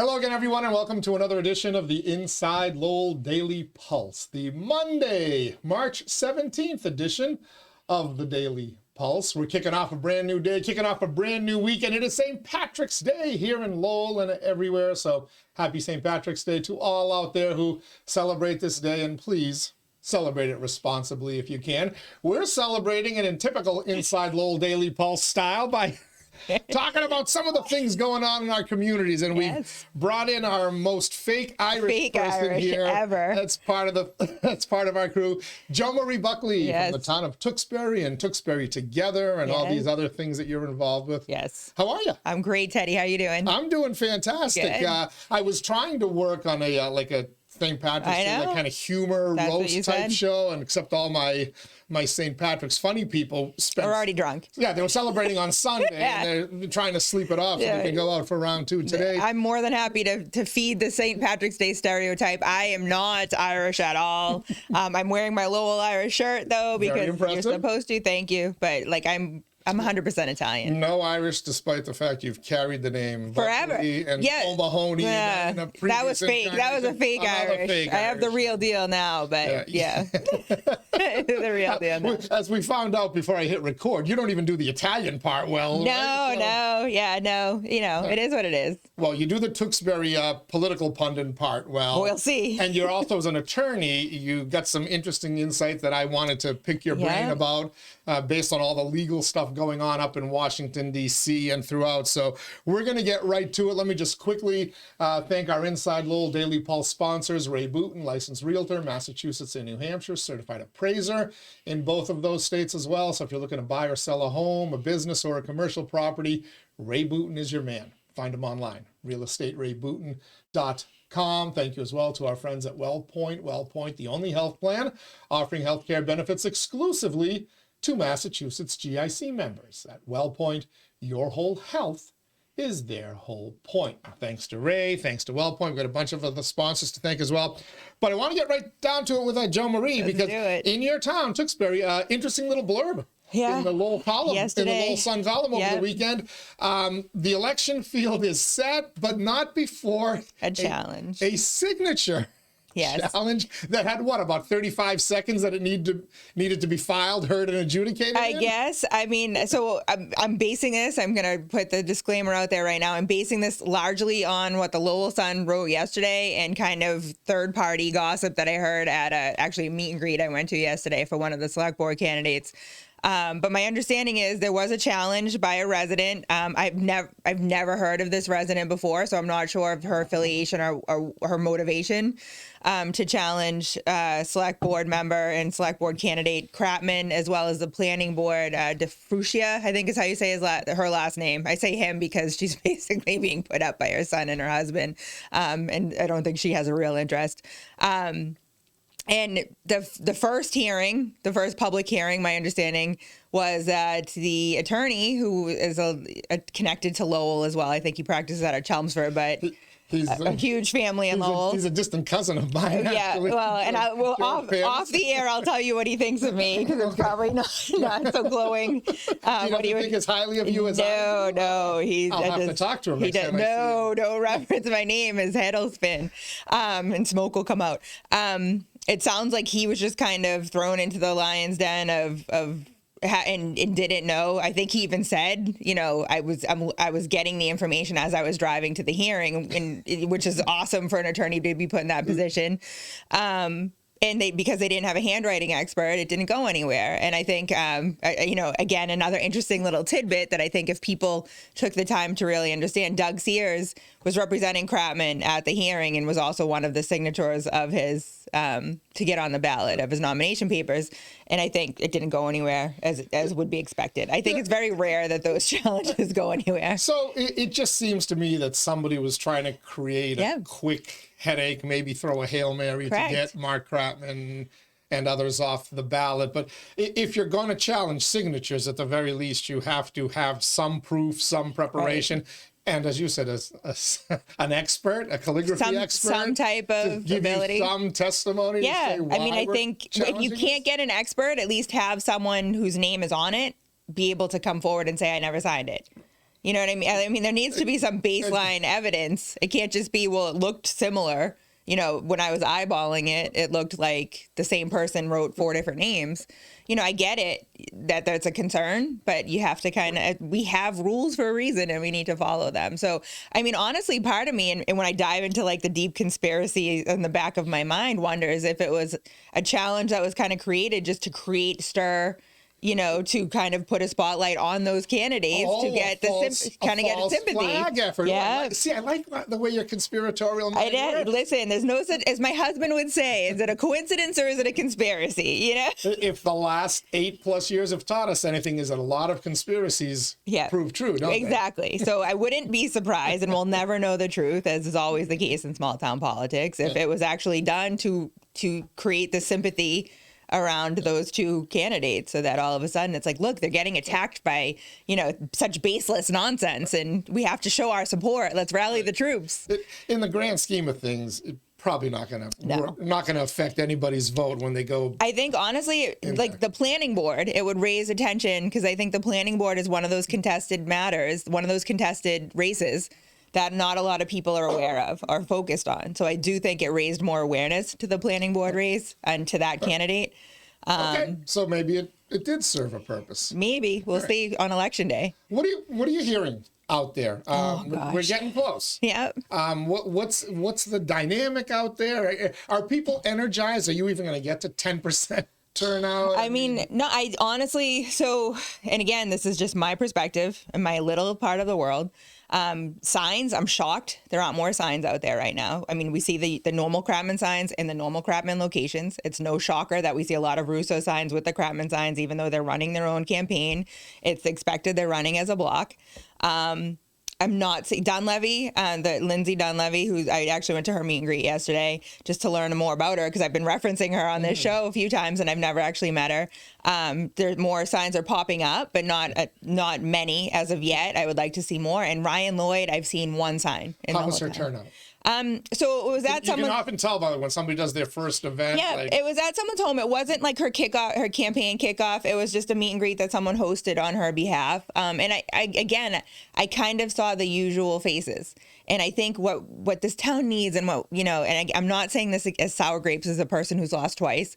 Hello again, everyone, and welcome to another edition of the Inside Lowell Daily Pulse, the Monday, March 17th edition of the Daily Pulse. We're kicking off a brand new day, kicking off a brand new weekend. It is St. Patrick's Day here in Lowell and everywhere, so happy St. Patrick's Day to all out there who celebrate this day, and please celebrate it responsibly if you can. We're celebrating it in typical Inside Lowell Daily Pulse style by talking about some of the things going on in our communities, and we've brought in our most fake Irish person here ever. That's part of our crew, Jomarie Buckley from the town of Tewksbury and Tewksbury Together, and all these other things that you're involved with. Yes. How are you? I'm great, Teddy. How you doing? I'm doing fantastic. I was trying to work on a St. Patrick's Day, that kind of humor roast type show, and except all my St. Patrick's funny people are already drunk. Yeah, they were celebrating on Sunday, and they're trying to sleep it off so they can go out for round two today. I'm more than happy to feed the St. Patrick's Day stereotype. I am not Irish at all. I'm wearing my Lowell Irish shirt, though, because you're supposed to. Thank you. But, I'm 100% Italian. No Irish, despite the fact you've carried the name forever. And O'Mahony. That was fake. That was a fake Irish. I have the real deal now, but the real deal now. As we found out before I hit record, you don't even do the Italian part well. No. It is what it is. Well, you do the Tewksbury political pundit part well. We'll see. And you're also, as an attorney, you got some interesting insight that I wanted to pick your brain about based on all the legal stuff going on up in Washington, D.C. and throughout. So we're going to get right to it. Let me just quickly thank our Inside Lowell Daily Pulse sponsors, Ray Booten, licensed realtor, Massachusetts and New Hampshire, certified appraiser in both of those states as well. So if you're looking to buy or sell a home, a business, or a commercial property, Ray Booten is your man. Find him online, realestaterayBooten.com. Thank you as well to our friends at WellPoint. WellPoint, the only health plan offering healthcare benefits exclusively to Massachusetts GIC members. At WellPoint, your whole health is their whole point. Thanks to Ray, thanks to WellPoint. We've got a bunch of other sponsors to thank as well. But I want to get right down to it with Jomarie, because in your town, Tewksbury, interesting little blurb. In the Lowell column, yesterday. In the Lowell Sun column over the weekend. The election field is set, but not before a challenge. A signature challenge that had about 35 seconds that it needed to be filed, heard, and adjudicated. I guess. I mean, so I'm basing this. I'm going to put the disclaimer out there right now. I'm basing this largely on what the Lowell Sun wrote yesterday and kind of third-party gossip that I heard at actually a meet and greet I went to yesterday for one of the select board candidates. But my understanding is there was a challenge by a resident. I've never heard of this resident before, so I'm not sure of her affiliation or her motivation to challenge select board member and select board candidate 𝐃𝐚𝐢𝐥𝐲, as well as the planning board 𝐷efrucia, I think is how you say her last name. I say him because she's basically being put up by her son and her husband, and I don't think she has a real interest. And the first hearing, the first public hearing, my understanding was that the attorney, who is connected to Lowell as well, I think he practices out of Chelmsford, but he's a huge family in Lowell. He's a distant cousin of mine. Yeah, actually. well, and off the air, I'll tell you what he thinks of me, because it's probably not so glowing. What do you think as highly of you as I do? No, I'll have to talk to him. No reference to my name. His head will spin, and smoke will come out. It sounds like he was just kind of thrown into the lion's den and didn't know. I think he even said, I was getting the information as I was driving to the hearing, which is awesome for an attorney to be put in that position. And because they didn't have a handwriting expert, it didn't go anywhere. And I think, again, another interesting little tidbit that I think if people took the time to really understand, Doug Sears was representing 𝐃𝐚𝐢𝐥𝐲 at the hearing and was also one of the signatories of his to get on the ballot of his nomination papers. And I think it didn't go anywhere as would be expected. I think it's very rare that those challenges go anywhere. So it just seems to me that somebody was trying to create a quick headache, maybe throw a Hail Mary to get Mark 𝐃𝐚𝐢𝐥𝐲 and others off the ballot. But if you're going to challenge signatures, at the very least, you have to have some proof, some preparation. And as you said, as an expert, a calligraphy expert, some type of give ability, you some testimony. Yeah, to say why I mean, I think if you can't get an expert, at least have someone whose name is on it be able to come forward and say, "I never signed it." You know what I mean? I mean, there needs to be some baseline evidence. It can't just be, well, it looked similar. You know, when I was eyeballing it, it looked like the same person wrote 4 different names. You know, I get it that that's a concern, but you have to we have rules for a reason and we need to follow them. So, I mean, honestly, part of me, and when I dive into like the deep conspiracy in the back of my mind, wonders if it was a challenge that was kind of created just to create stir, you know, to kind of put a spotlight on those candidates to get kind of get a sympathy. Flag effort. Yeah. See, I like the way you're conspiratorial. I did. Listen, there's no such, as my husband would say, is it a coincidence or is it a conspiracy? You know, if the last 8+ years have taught us anything, is that a lot of conspiracies prove true, don't exactly. So I wouldn't be surprised, and we'll never know the truth, as is always the case in small town politics, if it was actually done to create the sympathy around those 2 candidates, so that all of a sudden it's like, look, they're getting attacked by, you know, such baseless nonsense, and we have to show our support. Let's rally the troops. In the grand scheme of things, probably not going to affect anybody's vote when they go. I think honestly, like the planning board, it would raise attention, because I think the planning board is one of those contested matters, one of those contested races that not a lot of people are aware of or focused on. So I do think it raised more awareness to the planning board race and to that candidate. Okay, so maybe it did serve a purpose. Maybe. We'll see on election day. What are you hearing out there? We're getting close. Yeah. What's the dynamic out there? Are people energized? Are you even going to get to 10% turnout? I mean, no, I honestly, and again, this is just my perspective and my little part of the world. Signs, I'm shocked there aren't more signs out there right now. I mean, we see the normal Crapman signs in the normal Crapman locations. It's no shocker that we see a lot of Russo signs with the Crapman signs, even though they're running their own campaign. It's expected they're running as a block. I'm not seeing Dunleavy, the Lindsay Dunleavy, who I actually went to her meet and greet yesterday just to learn more about her, because I've been referencing her on this show a few times and I've never actually met her. There more signs are popping up, but not many as of yet. I would like to see more. And Ryan Lloyd, I've seen 1 sign. How was her turnout? So it was at someone. You can often tell by when somebody does their first event. Yeah, it was at someone's home. It wasn't like her campaign kickoff. It was just a meet and greet that someone hosted on her behalf. And I kind of saw the usual faces. And I think what this town needs, and I'm not saying this as sour grapes as a person who's lost twice.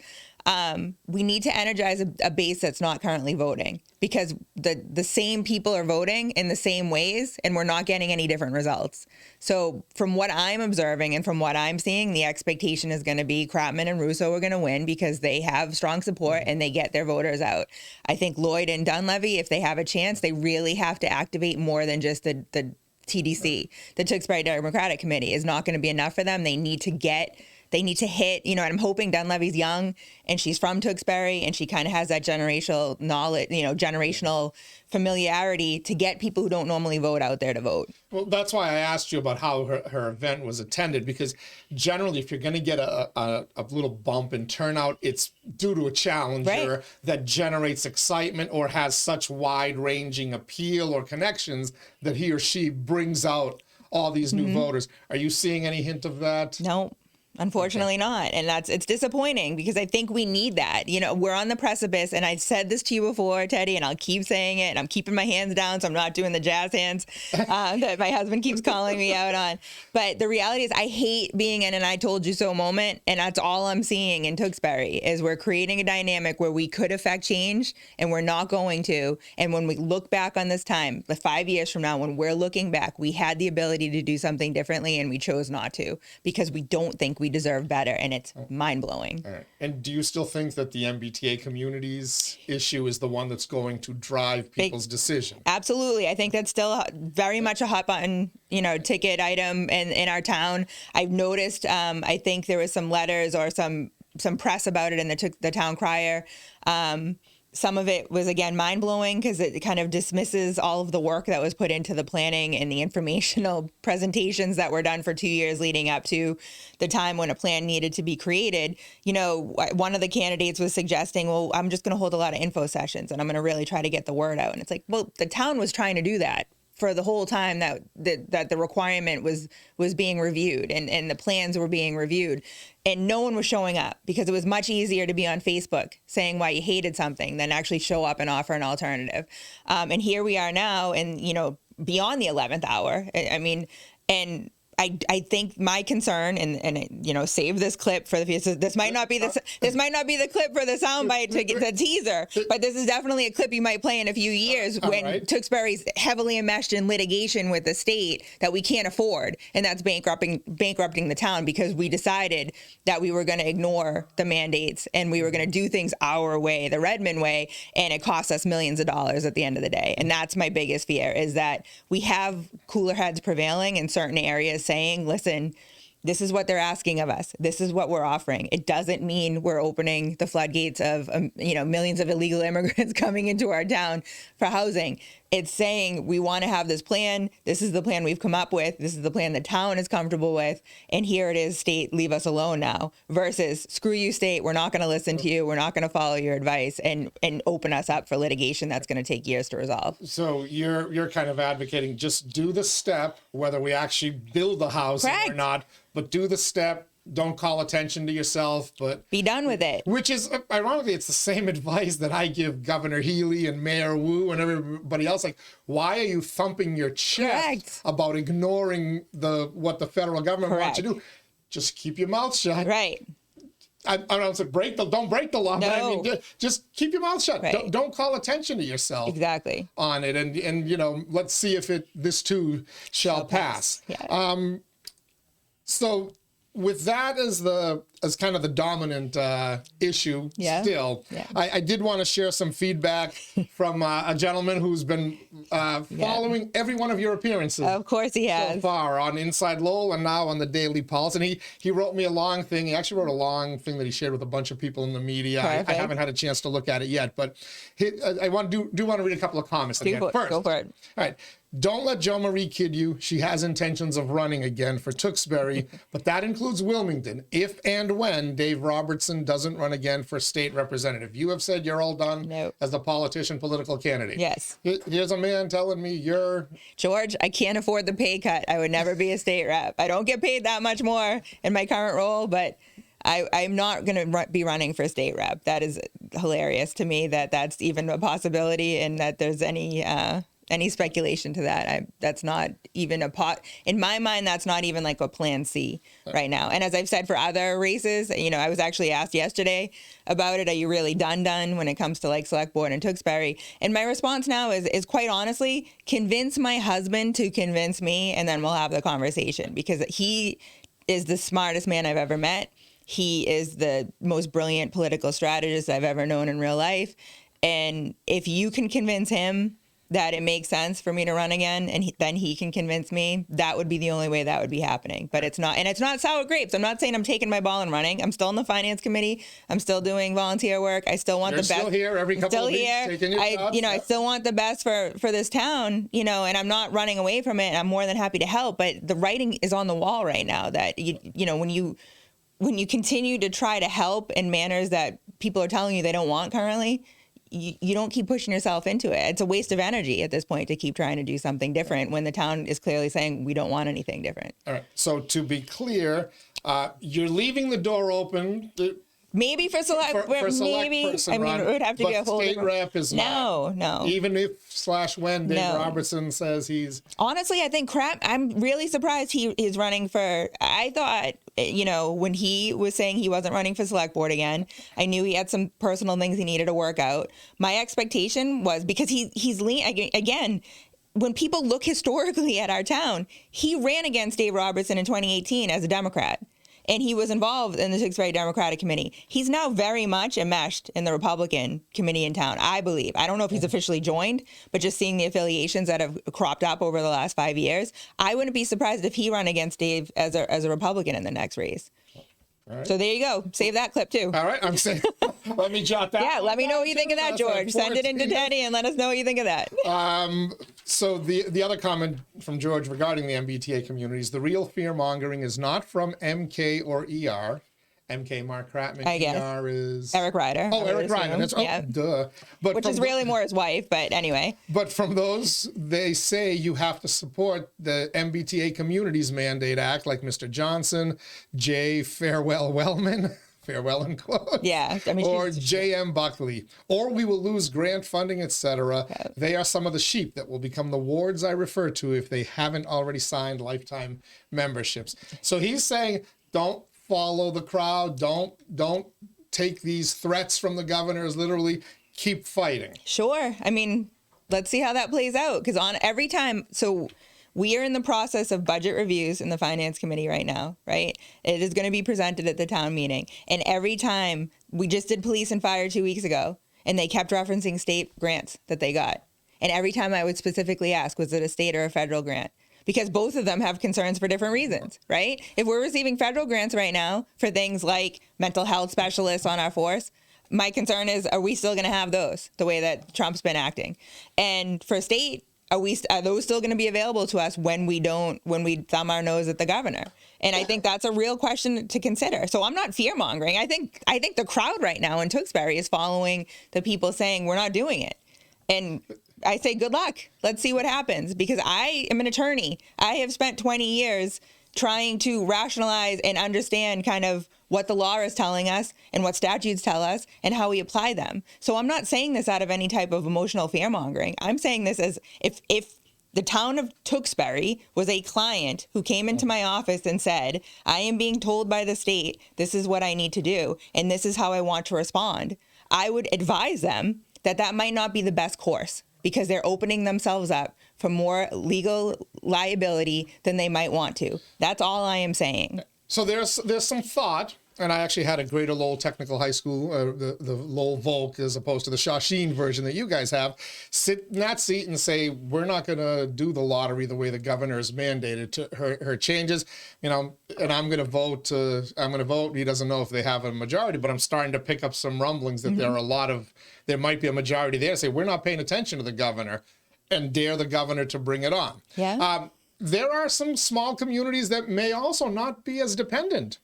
We need to energize a base that's not currently voting, because the same people are voting in the same ways and we're not getting any different results. So from what I'm observing and from what I'm seeing, the expectation is going to be Crapman and Russo are going to win because they have strong support and they get their voters out. I think Lloyd and Dunleavy, if they have a chance, they really have to activate more than just the TDC. The Tewksbury Democratic Committee is not going to be enough for them. They need to hit, and I'm hoping Dunleavy's young and she's from Tewksbury and she kind of has that generational knowledge, generational familiarity to get people who don't normally vote out there to vote. Well, that's why I asked you about how her event was attended, because generally if you're going to get a little bump in turnout, it's due to a challenger that generates excitement or has such wide-ranging appeal or connections that he or she brings out all these new voters. Are you seeing any hint of that? No. Unfortunately not. And it's disappointing, because I think we need that. We're on the precipice, and I said this to you before, Teddy, and I'll keep saying it, and I'm keeping my hands down so I'm not doing the jazz hands that my husband keeps calling me out on. But the reality is I hate being in an I told you so moment, and that's all I'm seeing in Tewksbury is we're creating a dynamic where we could affect change and we're not going to. And when we look back on this time, 5 years from now, when we're looking back, we had the ability to do something differently and we chose not to, because we don't think we deserve better, and it's mind-blowing. All right. And do you still think that the MBTA community's issue is the one that's going to drive people's decision? Absolutely. I think that's still very much a hot button, ticket item in our town. I've noticed, I think there was some letters or some press about it in the town crier. Some of it was, again, mind-blowing because it kind of dismisses all of the work that was put into the planning and the informational presentations that were done for 2 years leading up to the time when a plan needed to be created. One of the candidates was suggesting, well, I'm just going to hold a lot of info sessions and I'm going to really try to get the word out. And it's like, well, the town was trying to do that for the whole time that the requirement was being reviewed and the plans were being reviewed, and no one was showing up, because it was much easier to be on Facebook saying why you hated something than actually show up and offer an alternative. And here we are now, and beyond the 11th hour. I mean, and I think my concern, and you know, save this clip for the future. This might not be the clip for the soundbite to get the teaser, but this is definitely a clip you might play in a few years when Tewksbury's heavily enmeshed in litigation with the state that we can't afford, and that's bankrupting the town because we decided that we were going to ignore the mandates and we were going to do things our way, the Redmond way, and it cost us millions of dollars at the end of the day. And that's my biggest fear, is that we have cooler heads prevailing in certain areas saying, listen, this is what they're asking of us. This is what we're offering. It doesn't mean we're opening the floodgates of, millions of illegal immigrants coming into our town for housing. It's saying we want to have this plan. This is the plan we've come up with. This is the plan the town is comfortable with. And here it is, state, leave us alone now. Versus, screw you, state. We're not going to listen to you. We're not going to follow your advice and open us up for litigation that's going to take years to resolve. So you're kind of advocating just do the step, whether we actually build the house or not, but do the step. Don't call attention to yourself, but be done with it. Which is, ironically, it's the same advice that I give Governor Healy and Mayor Wu and everybody else. Like, why are you thumping your chest about ignoring what the federal government wants you to do? Just keep your mouth shut. Right. I don't say don't break the law, but I mean, just keep your mouth shut. Right. Don't call attention to yourself. Exactly. On it, and let's see if this too shall pass. Yeah. So with that as kind of the dominant issue still, I did want to share some feedback from a gentleman who's been following every one of your appearances. Of course he has. So far on Inside Lowell and now on the Daily Pulse. And he wrote me a long thing. He actually wrote a long thing that he shared with a bunch of people in the media. I haven't had a chance to look at it yet, but I want to read a couple of comments. Go for it. All right. Don't let Jomarie kid you. She has intentions of running again for Tewksbury, but that includes Wilmington, if and when Dave Robertson doesn't run again for state representative. You have said you're all done as a politician, political candidate. Yes. Here's a man telling me you're... George, I can't afford the pay cut. I would never be a state rep. I don't get paid that much more in my current role, but I'm not going to be running for state rep. That is hilarious to me that that's even a possibility and that there's any speculation to that. That's not even in my mind, that's not even like a plan C right now. And as I've said for other races, I was actually asked yesterday about it. Are you really done when it comes to like select board and Tewksbury? And my response now is quite honestly, convince my husband to convince me, and then we'll have the conversation, because he is the smartest man I've ever met. He is the most brilliant political strategist I've ever known in real life. And if you can convince him that it makes sense for me to run again, and then he can convince me, that would be the only way that would be happening. But it's not, and it's not sour grapes. I'm not saying I'm taking my ball and running. I'm still in the finance committee. I'm still doing volunteer work. I still want the best. You're still here every couple of weeks taking your shots. I still want the best for this town, and I'm not running away from it. I'm more than happy to help. But the writing is on the wall right now that, when you continue to try to help in manners that people are telling you they don't want currently, you don't keep pushing yourself into it. It's a waste of energy at this point to keep trying to do something different when the town is clearly saying we don't want anything different. All right. So to be clear, you're leaving the door open. Maybe for select, maybe. Person I mean, it would have to be a whole state rep is not. No. Even if /when Dave Robertson says he's. Honestly, I think I'm really surprised he is running for. I thought, when he was saying he wasn't running for select board again, I knew he had some personal things he needed to work out. My expectation was, because he's lean again. When people look historically at our town, he ran against Dave Robertson in 2018 as a Democrat. And he was involved in the Tewksbury Democratic Committee. He's now very much enmeshed in the Republican committee in town, I believe. I don't know if he's officially joined, but just seeing the affiliations that have cropped up over the last 5 years, I wouldn't be surprised if he ran against Dave as a Republican in the next race. Right. So there you go. Save that clip too. All right, I'm saying. Let me jot that. Yeah, let me know what you think of that, George. Send it into Teddy and let us know what you think of that. So the other comment from George regarding the MBTA communities, the real fear mongering is not from MK or ER. MK Mark Kratman. I guess. ER is Eric Ryder. Oh, Eric Ryder. That's duh. But which is really more his wife, but anyway. But from those, they say you have to support the MBTA Communities Mandate Act, like Mr. Johnson, J. Farewell Wellman. farewell and quote. Yeah, I mean, or J.M. Buckley, or we will lose grant funding, etc. Okay. They are some of the sheep that will become the wards I refer to if they haven't already signed lifetime memberships. So he's saying, don't follow the crowd. Don't take these threats from the governor as literally. Keep fighting. Sure. I mean, let's see how that plays out. Because on every time, so we are in the process of budget reviews in the finance committee right now, right? It is going to be presented at the town meeting. And every time, we just did police and fire 2 weeks ago, and they kept referencing state grants that they got. And every time I would specifically ask, was it a state or a federal grant? Because both of them have concerns for different reasons, right? If we're receiving federal grants right now for things like mental health specialists on our force, my concern is, are we still going to have those the way that Trump's been acting? And for state, are those still going to be available to us when we thumb our nose at the governor? And I think that's a real question to consider. So I'm not fear mongering. I think the crowd right now in Tewksbury is following the people saying we're not doing it. And I say good luck. Let's see what happens, because I am an attorney. I have spent 20 years trying to rationalize and understand kind of what the law is telling us and what statutes tell us and how we apply them. So I'm not saying this out of any type of emotional fear-mongering. I'm saying this as if the town of Tewksbury was a client who came into my office and said, I am being told by the state, this is what I need to do, and this is how I want to respond, I would advise them that that might not be the best course, because they're opening themselves up for more legal liability than they might want to. That's all I am saying. So there's some thought, and I actually had a Greater Lowell Technical High School, the Lowell Volk, as opposed to the Shawsheen version that you guys have, sit in that seat and say, we're not going to do the lottery the way the governor has mandated to her changes, and I'm going to vote. He doesn't know if they have a majority, but I'm starting to pick up some rumblings that there might be a majority there. Say, we're not paying attention to the governor, and dare the governor to bring it on. Yeah. There are some small communities that may also not be as dependent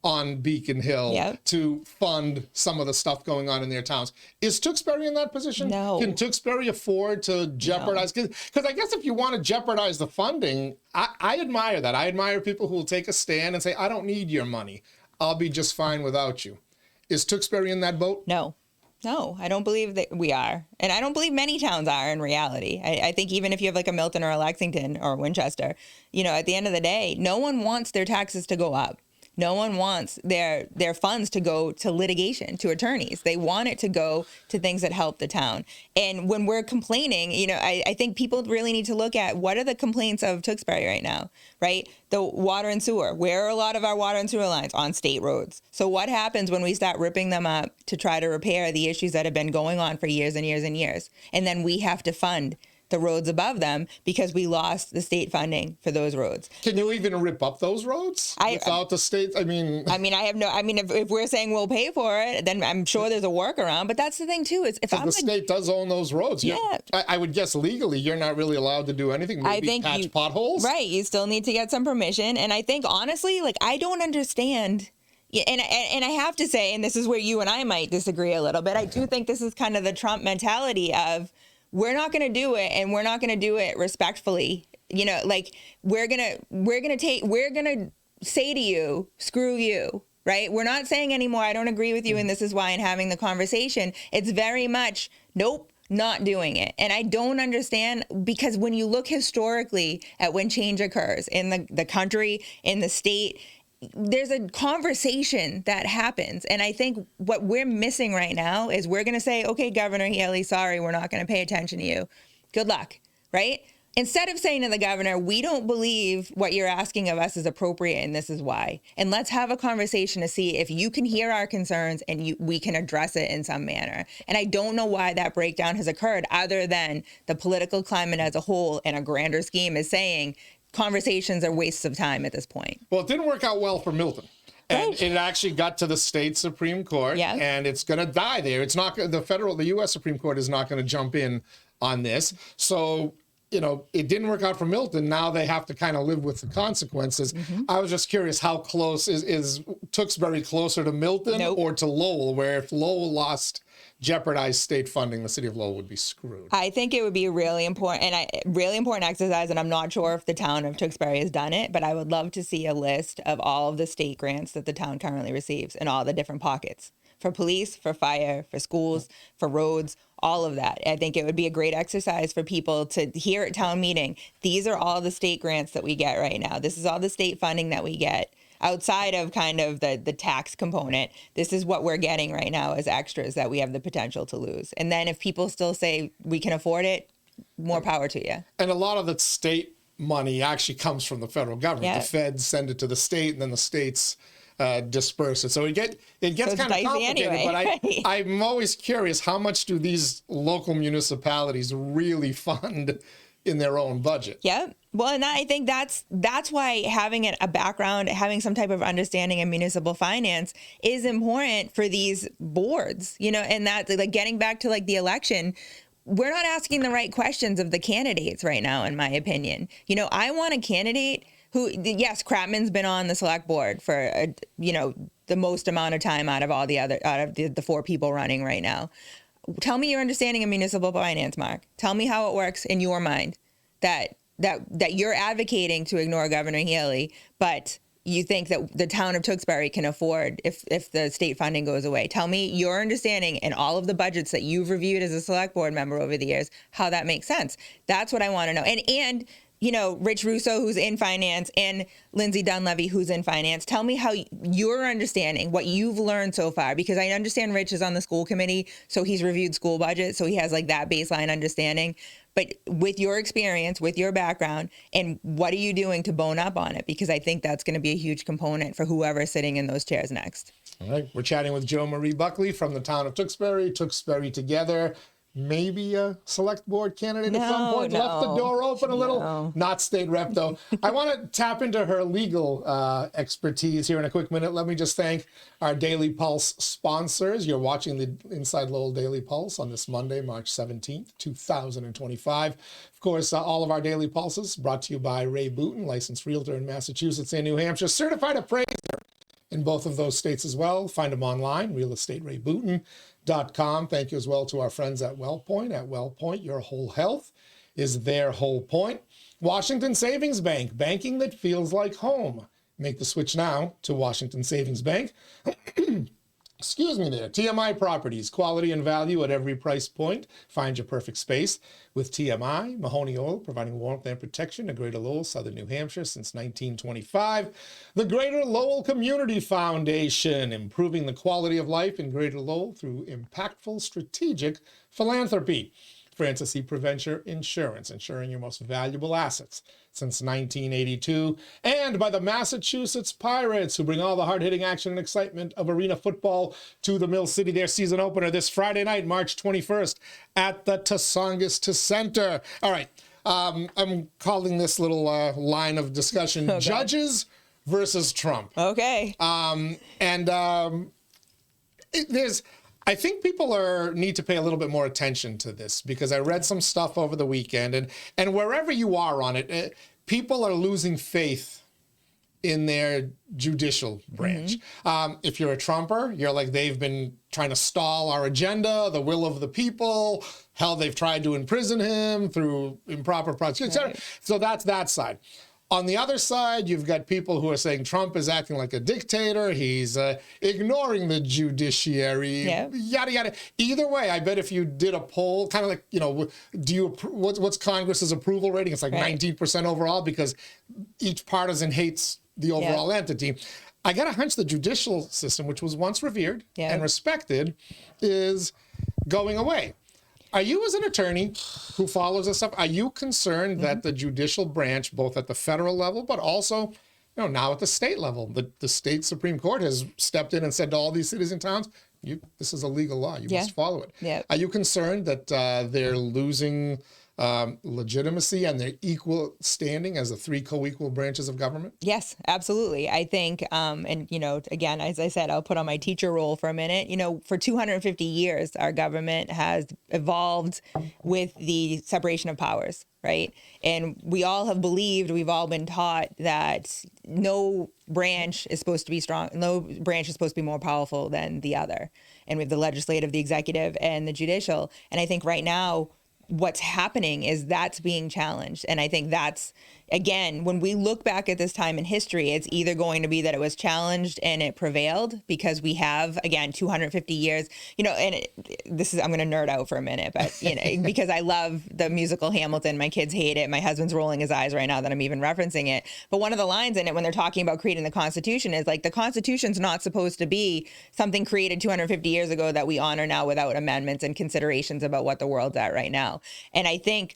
on Beacon Hill to fund some of the stuff going on in their towns. Is Tewksbury in that position? No. Can Tewksbury afford to jeopardize? Because I guess if you want to jeopardize the funding, I admire that. I admire people who will take a stand and say, I don't need your money. I'll be just fine without you. Is Tewksbury in that boat? No, I don't believe that we are. And I don't believe many towns are in reality. I think even if you have like a Milton or a Lexington or a Winchester, at the end of the day, no one wants their taxes to go up. No one wants their funds to go to litigation, to attorneys. They want it to go to things that help the town. And when we're complaining, I think people really need to look at what are the complaints of Tewksbury right now, right? The water and sewer. Where are a lot of our water and sewer lines? On state roads. So what happens when we start ripping them up to try to repair the issues that have been going on for years and years and years? And then we have to fund the roads above them because we lost the state funding for those roads. Can you even rip up those roads without the state? If we're saying we'll pay for it, then I'm sure there's a workaround. But that's the thing too, is if the state does own those roads. Yeah. I would guess legally you're not really allowed to do anything. Maybe patch potholes. Right. You still need to get some permission. And I think honestly, I don't understand. Yeah, and I have to say, and this is where you and I might disagree a little bit, I do think this is kind of the Trump mentality of, we're not going to do it, and we're not going to do it respectfully. We're going to say to you, screw you, right? We're not saying anymore, I don't agree with you, and this is why, in having the conversation, it's very much, nope, not doing it. And I don't understand, because when you look historically at when change occurs in the country, in the state, there's a conversation that happens. And I think what we're missing right now is we're going to say, okay, Governor Healy, sorry, we're not going to pay attention to you. Good luck, right? Instead of saying to the governor, we don't believe what you're asking of us is appropriate and this is why. And let's have a conversation to see if you can hear our concerns and we can address it in some manner. And I don't know why that breakdown has occurred, other than the political climate as a whole in a grander scheme is saying conversations are wastes of time at this point. Well, it didn't work out well for Milton. And Right. it actually got to the state Supreme Court, and it's going to die there. It's not the U.S. Supreme Court is not going to jump in on this. So it didn't work out for Milton. Now they have to kind of live with the consequences. I was just curious, how close is Tewksbury closer to Milton or to Lowell, where if Lowell lost jeopardized state funding, the city of Lowell would be screwed? I think it would be a really important exercise, and I'm not sure if the town of Tewksbury has done it, but I would love to see a list of all of the state grants that the town currently receives in all the different pockets. For police, for fire, for schools, for roads, all of that. I think it would be a great exercise for people to hear at town meeting. These are all the state grants that we get right now. This is all the state funding that we get outside of kind of the tax component. This is what we're getting right now as extras that we have the potential to lose. And then if people still say we can afford it, more power to you. And a lot of the state money actually comes from the federal government. The feds send it to the state, and then the states disperse it. So it gets kind of complicated. Anyway, but I'm always curious, how much do these local municipalities really fund in their own budget? Yep. Well, and I think that's why having a background, having some type of understanding in municipal finance is important for these boards, and that, like, getting back to like the election, we're not asking the right questions of the candidates right now, in my opinion. I want a candidate who, yes, Kratman's been on the select board for, the most amount of time out of the four people running right now. Tell me your understanding of municipal finance, Mark. Tell me how it works in your mind that you're advocating to ignore Governor Healy, but you think that the town of Tewksbury can afford if the state funding goes away. Tell me your understanding and all of the budgets that you've reviewed as a select board member over the years, how that makes sense. That's what I want to know. And Rich Russo, who's in finance, and Lindsay Dunlevy, who's in finance. Tell me how you're understanding what you've learned so far, because I understand Rich is on the school committee, so he's reviewed school budget, so he has like that baseline understanding. But with your experience, with your background, and what are you doing to bone up on it? Because I think that's going to be a huge component for whoever's sitting in those chairs next. All right. We're chatting with Jomarie Buckley from the town of Tewksbury. Tewksbury Together. Maybe a select board candidate at some point. Left the door open a little. Not state rep, though. I want to tap into her legal expertise here in a quick minute. Let me just thank our Daily Pulse sponsors. You're watching the Inside Lowell Daily Pulse on this Monday, March 17th, 2025. Of course, all of our Daily Pulses brought to you by Ray Booten, licensed realtor in Massachusetts and New Hampshire, certified appraiser in both of those states as well. Find them online, realestaterayBooten.com. Thank you as well to our friends at WellPoint. At WellPoint, your whole health is their whole point. Washington Savings Bank, banking that feels like home. Make the switch now to Washington Savings Bank. Excuse me there. TMI Properties, quality and value at every price point. Find your perfect space with TMI. Mahoney Oil, providing warmth and protection to Greater Lowell, Southern New Hampshire since 1925. The Greater Lowell Community Foundation, improving the quality of life in Greater Lowell through impactful strategic philanthropy. Francis E. Preventure Insurance, insuring your most valuable assets since 1982. And by the Massachusetts Pirates, who bring all the hard-hitting action and excitement of arena football to the Mill City. Their season opener this Friday night, March 21st, at the Tasongas Center. All right, I'm calling this little line of discussion, Judges versus Trump. Okay. I think people need to pay a little bit more attention to this, because I read some stuff over the weekend, and wherever you are on it, people are losing faith in their judicial branch. If you're a Trumper, you're like, they've been trying to stall our agenda, the will of the people. Hell, they've tried to imprison him through improper prosecution, etc. So that's that side. On the other side, you've got people who are saying Trump is acting like a dictator. He's ignoring the judiciary, yada, yada. Either way, I bet if you did a poll, kind of like, what's Congress's approval rating? It's like 19% overall, because each partisan hates the overall entity. I got a hunch the judicial system, which was once revered and respected, is going away. Are you, as an attorney who follows this stuff, are you concerned that the judicial branch, both at the federal level, but also, now at the state level, the state Supreme Court has stepped in and said to all these cities and towns, this is a legal law, you must follow it. Are you concerned that they're losing legitimacy and their equal standing as the three co-equal branches of government? Yes, absolutely. I think, and, again, as I said, I'll put on my teacher role for a minute. For 250 years, our government has evolved with the separation of powers, right? And we all have believed, we've all been taught that no branch is supposed to be strong, no branch is supposed to be more powerful than the other. And we have the legislative, the executive, and the judicial. And I think right now, what's happening is that's being challenged. And I think that's, again, when we look back at this time in history, it's either going to be that it was challenged and it prevailed because we have, again, 250 years, I'm going to nerd out for a minute, but, because I love the musical Hamilton. My kids hate it. My husband's rolling his eyes right now that I'm even referencing it. But one of the lines in it when they're talking about creating the Constitution is like, the Constitution's not supposed to be something created 250 years ago that we honor now without amendments and considerations about what the world's at right now. And I think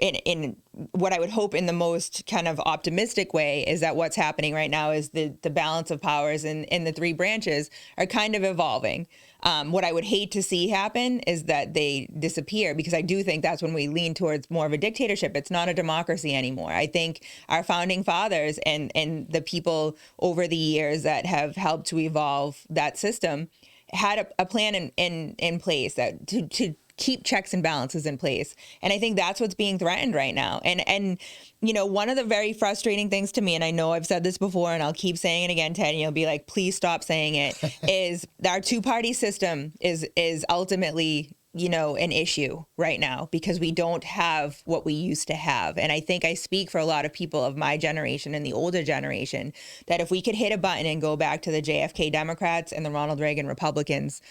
in what I would hope in the most kind of optimistic way is that what's happening right now is the balance of powers in the three branches are kind of evolving. What I would hate to see happen is that they disappear, because I do think that's when we lean towards more of a dictatorship. It's not a democracy anymore. I think our founding fathers and the people over the years that have helped to evolve that system had a plan in place that to keep checks and balances in place. And I think that's what's being threatened right now. And one of the very frustrating things to me, and I know I've said this before and I'll keep saying it again, Ted, and you'll be like, please stop saying it, is our two-party system is ultimately an issue right now because we don't have what we used to have. And I think I speak for a lot of people of my generation and the older generation that if we could hit a button and go back to the JFK Democrats and the Ronald Reagan Republicans,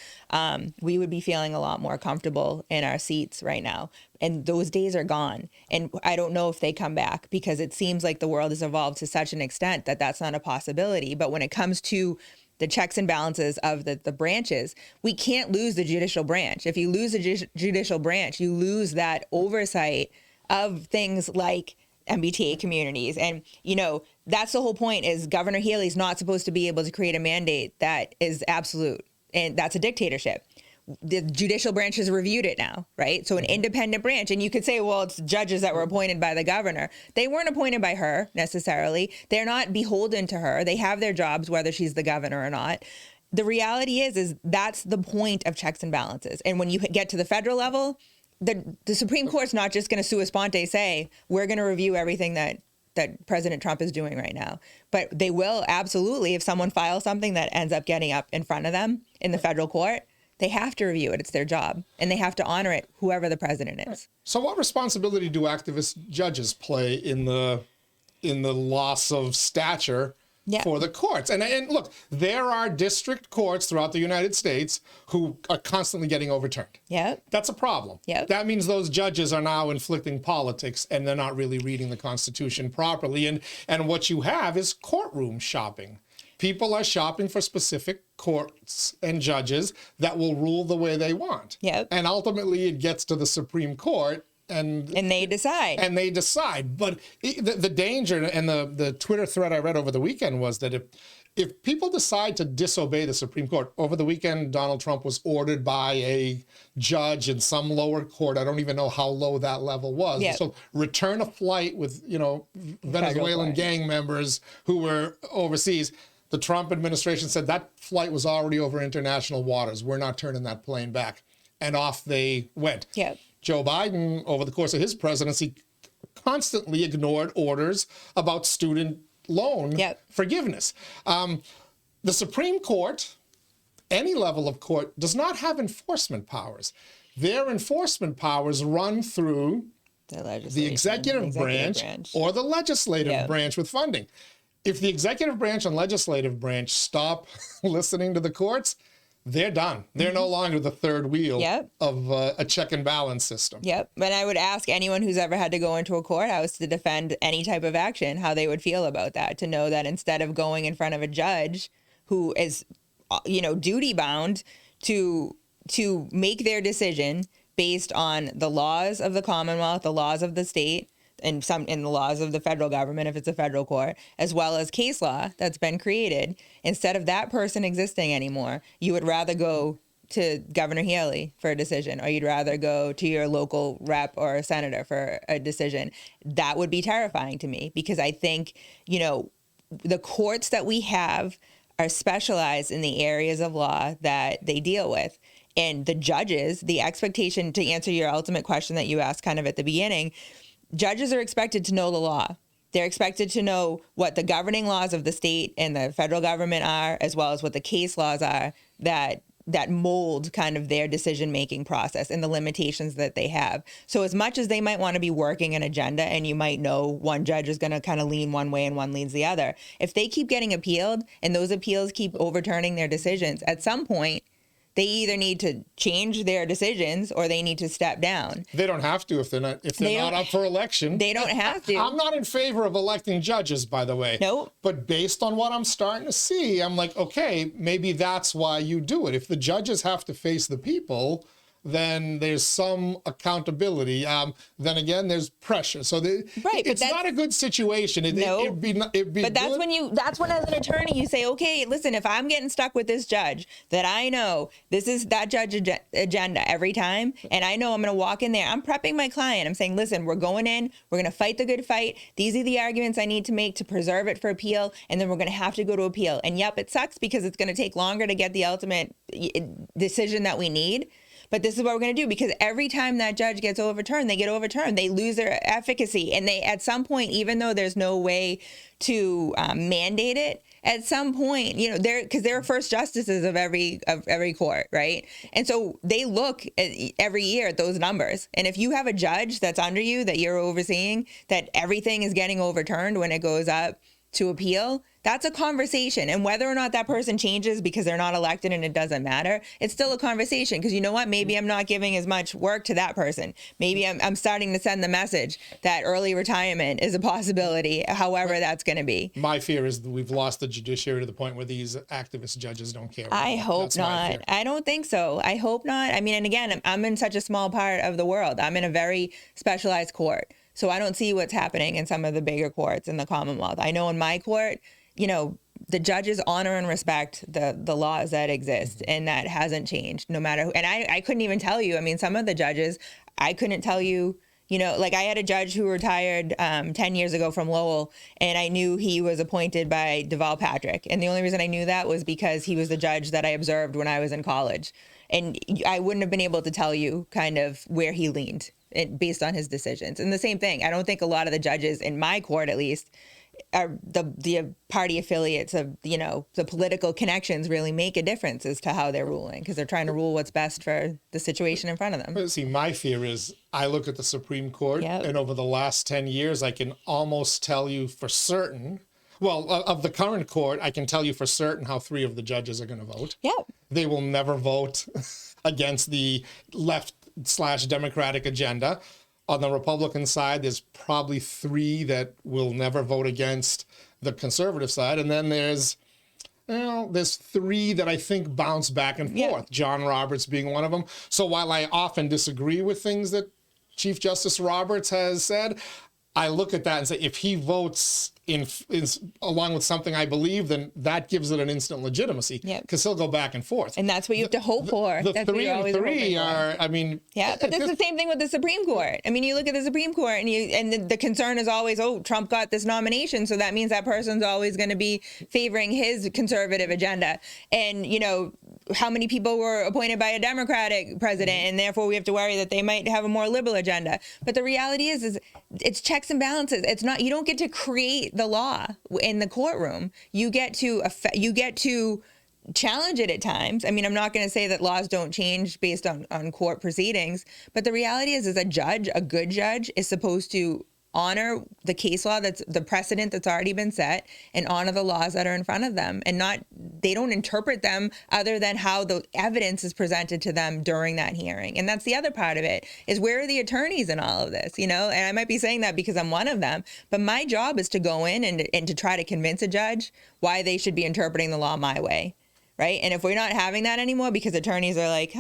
we would be feeling a lot more comfortable in our seats right now. And those days are gone. And I don't know if they come back because it seems like the world has evolved to such an extent that that's not a possibility. But when it comes to the checks and balances of the branches, we can't lose the judicial branch. If you lose the judicial branch, you lose that oversight of things like MBTA communities. And, that's the whole point is Governor Healey's not supposed to be able to create a mandate that is absolute. And that's a dictatorship. The judicial branch has reviewed it now, right? So an independent branch. And you could say, well, it's judges that were appointed by the governor. They weren't appointed by her necessarily. They're not beholden to her. They have their jobs, whether she's the governor or not. The reality is that's the point of checks and balances. And when you get to the federal level, the Supreme Court's not just going to sua sponte say, we're going to review everything that President Trump is doing right now. But they will absolutely, if someone files something that ends up getting up in front of them in the federal court, they have to review it. It's their job. And they have to honor it, whoever the president is. So what responsibility do activist judges play in the loss of stature for the courts? And look, there are district courts throughout the United States who are constantly getting overturned. Yep. That's a problem. Yep. That means those judges are now inflicting politics and they're not really reading the Constitution properly. And what you have is courtroom shopping. People are shopping for specific courts and judges that will rule the way they want. Yep. And ultimately it gets to the Supreme Court and they decide. But the danger, and the Twitter thread I read over the weekend was that if people decide to disobey the Supreme Court, over the weekend, Donald Trump was ordered by a judge in some lower court. I don't even know how low that level was. Yep. So return a flight with, Venezuelan gang members who were overseas. The Trump administration said that flight was already over international waters. We're not turning that plane back. And off they went. Yep. Joe Biden, over the course of his presidency, constantly ignored orders about student loan forgiveness. The Supreme Court, any level of court, does not have enforcement powers. Their enforcement powers run through the executive branch or the legislative branch with funding. If the executive branch and legislative branch stop listening to the courts, they're done. They're no longer the third wheel of a check and balance system. Yep. And I would ask anyone who's ever had to go into a courthouse to defend any type of action, how they would feel about that, to know that instead of going in front of a judge who is, duty bound to make their decision based on the laws of the Commonwealth, the laws of the state, and some in the laws of the federal government, if it's a federal court, as well as case law that's been created, instead of that person existing anymore, you would rather go to Governor Healy for a decision, or you'd rather go to your local rep or a senator for a decision, that would be terrifying to me, because I think, the courts that we have are specialized in the areas of law that they deal with. And the judges, the expectation, to answer your ultimate question that you asked kind of at the beginning, judges are expected to know the law. They're expected to know what the governing laws of the state and the federal government are, as well as what the case laws are that mold kind of their decision-making process and the limitations that they have. So as much as they might want to be working an agenda, and you might know one judge is going to kind of lean one way and one leans the other, if they keep getting appealed and those appeals keep overturning their decisions, at some point, they either need to change their decisions or they need to step down. They don't have to if they're not up for election. They don't have to. I'm not in favor of electing judges, by the way. Nope. But based on what I'm starting to see, I'm like, okay, maybe that's why you do it. If the judges have to face the people, then there's some accountability. Then again, there's pressure. So it's not a good situation. It'd be but that's good. That's when as an attorney you say, okay, listen, if I'm getting stuck with this judge that I know this is that judge agenda every time, and I know I'm going to walk in there, I'm prepping my client. I'm saying, listen, we're going in, we're going to fight the good fight. These are the arguments I need to make to preserve it for appeal, and then we're going to have to go to appeal. And yep, it sucks because it's going to take longer to get the ultimate decision that we need. But this is what we're going to do, because every time that judge gets overturned, they lose their efficacy. And they, at some point, even though there's no way to mandate it, at some point, because they're first justices of every court, right? And so they look every year at those numbers. And if you have a judge that's under you that you're overseeing, that everything is getting overturned when it goes up to appeal, that's a conversation. And whether or not that person changes because they're not elected and it doesn't matter, it's still a conversation. Because you know what? Maybe I'm not giving as much work to that person. Maybe I'm starting to send the message that early retirement is a possibility, however that's going to be. My fear is that we've lost the judiciary to the point where these activist judges don't care. I hope not. I don't think so. I hope not. I mean, and again, I'm in such a small part of the world. I'm in a very specialized court. So I don't see what's happening in some of the bigger courts in the Commonwealth. I know in my court, the judges honor and respect the laws that exist, and that hasn't changed no matter who. And I couldn't even tell you, I mean, some of the judges, I couldn't tell you, like I had a judge who retired 10 years ago from Lowell, and I knew he was appointed by Deval Patrick. And the only reason I knew that was because he was the judge that I observed when I was in college. And I wouldn't have been able to tell you kind of where he leaned based on his decisions. And the same thing, I don't think a lot of the judges in my court, at least, are the party affiliates of, the political connections really make a difference as to how they're ruling, because they're trying to rule what's best for the situation in front of them. See, my fear is I look at the Supreme Court, and over the last 10 years, I can almost tell you for certain, of the current court, I can tell you for certain how 3 of the judges are going to vote. Yep. They will never vote against the left/Democratic agenda. On the Republican side, there's probably 3 that will never vote against the conservative side. And then there's 3 that I think bounce back and forth, John Roberts being one of them. So while I often disagree with things that Chief Justice Roberts has said, I look at that and say, if he votes in along with something I believe, then that gives it an instant legitimacy, because he'll go back and forth. And that's what you have to hope for. The that's 3 and 3 are, I mean... Yeah, but that's the same thing with the Supreme Court. I mean, you look at the Supreme Court and the concern is always, Trump got this nomination, so that means that person's always going to be favoring his conservative agenda. And, how many people were appointed by a Democratic president, and therefore we have to worry that they might have a more liberal agenda. But the reality is it's checks and balances. It's not, you don't get to create the law in the courtroom. You get to challenge it at times. I mean, I'm not going to say that laws don't change based on court proceedings, but the reality is a good judge is supposed to honor the case law, that's the precedent that's already been set, and honor the laws that are in front of them, and they don't interpret them other than how the evidence is presented to them during that hearing. And that's the other part of it, is where are the attorneys in all of this, And I might be saying that because I'm one of them, but my job is to go in and to try to convince a judge why they should be interpreting the law my way. Right. And if we're not having that anymore because attorneys are like,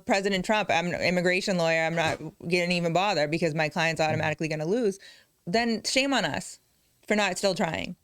President Trump, I'm an immigration lawyer, I'm not going to even bother because my client's automatically going to lose, then shame on us for not still trying.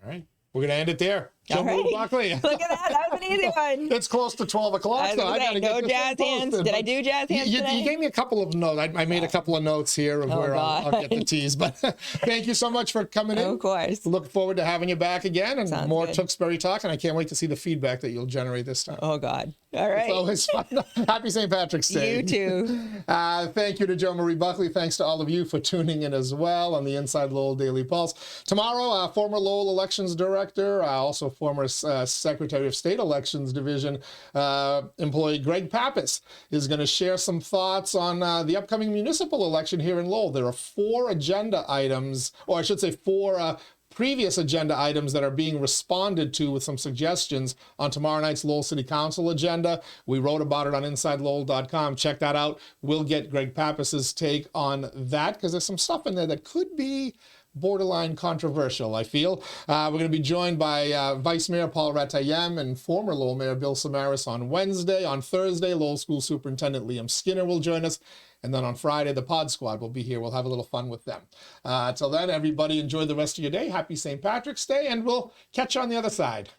All right. We're going to end it there. Jomarie Buckley. Look at that. That was an easy one. It's close to 12 o'clock. I was gonna say, no jazz hands. Did I do jazz hands today? You gave me a couple of notes. I made a couple of notes here of where I'll get the teas. But thank you so much for coming in. Of course. Look forward to having you back again and Sounds more good. Tewksbury talk. And I can't wait to see the feedback that you'll generate this time. Oh, God. All right. It's always fun. Happy St. Patrick's Day. You too. Thank you to Jomarie Buckley. Thanks to all of you for tuning in as well on the Inside Lowell Daily Pulse. Tomorrow, former Lowell Elections Director, also former Secretary of State Elections Division employee Greg Pappas is going to share some thoughts on the upcoming municipal election here in Lowell. There are 4 agenda items, or I should say 4 previous agenda items that are being responded to with some suggestions on tomorrow night's Lowell City Council agenda. We wrote about it on InsideLowell.com. Check that out. We'll get Greg Pappas's take on that because there's some stuff in there that could be borderline controversial, I feel. We're going to be joined by Vice Mayor Paul Ratayem and former Lowell Mayor Bill Samaras on Wednesday. On Thursday, Lowell School Superintendent Liam Skinner will join us. And then on Friday, the Pod Squad will be here. We'll have a little fun with them. Till then, everybody enjoy the rest of your day. Happy St. Patrick's Day, and we'll catch you on the other side.